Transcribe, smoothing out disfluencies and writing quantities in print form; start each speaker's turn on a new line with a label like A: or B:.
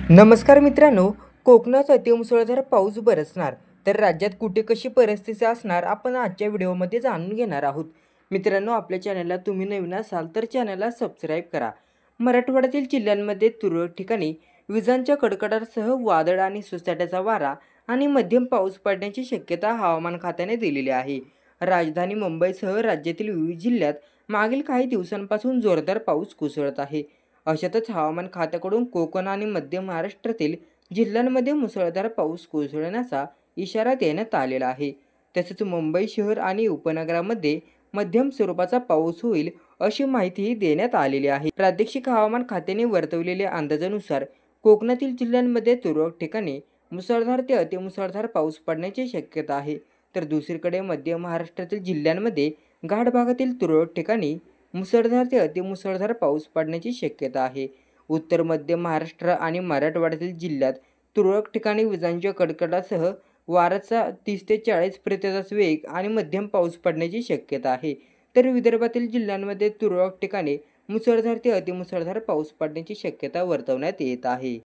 A: नमस्कार मित्रांनो, कोकणात अतिमुसळधार पाऊस बरसणार, तर राज्यात कुठे कशी परिस्थिती असणार आपण आजच्या व्हिडिओमध्ये जाणून घेणार आहोत. मित्रांनो, आपल्या चॅनलला तुम्ही नवीन असाल तर चॅनलला सबस्क्राईब करा. मराठवाड्यातील जिल्ह्यांमध्ये तुरळक ठिकाणी विजांच्या कडकडाटासह वादळ आणि सोसाट्याचा वारा आणि मध्यम पाऊस पडण्याची शक्यता हवामान खात्याने दिलेली आहे. राजधानी मुंबईसह राज्यातील विविध जिल्ह्यात मागील काही दिवसांपासून जोरदार पाऊस कोसळत आहे. अशातच हवामान खात्याकडून कोकण आणि मध्य महाराष्ट्रातील जिल्ह्यांमध्ये मुसळधार पाऊस कोसळण्याचा इशारा देण्यात आलेला आहे. तसेच मुंबई शहर आणि उपनगरामध्ये मध्यम स्वरूपाचा पाऊस होईल अशी माहितीही देण्यात आलेली आहे. प्रादेशिक हवामान खात्याने वर्तवलेल्या अंदाजानुसार कोकणातील जिल्ह्यांमध्ये तुरळक ठिकाणी मुसळधार ते अतिमुसळधार पाऊस पडण्याची शक्यता आहे. तर दुसरीकडे मध्य महाराष्ट्रातील जिल्ह्यांमध्ये घाट भागातील तुरळक ठिकाणी मुसळधार ते अतिमुसळधार पाऊस पडण्याची शक्यता आहे. उत्तर मध्य महाराष्ट्र आणि मराठवाड्यातील जिल्ह्यात तुरळक ठिकाणी विजांच्या कडकडाटासह वाऱ्याचा 30 ते 40 प्रति वेग आणि मध्यम पाऊस पडण्याची शक्यता आहे. तर विदर्भातील जिल्ह्यांमध्ये तुरळक ठिकाणी मुसळधार ते अतिमुसळधार पाऊस पडण्याची शक्यता वर्तवण्यात येत आहे.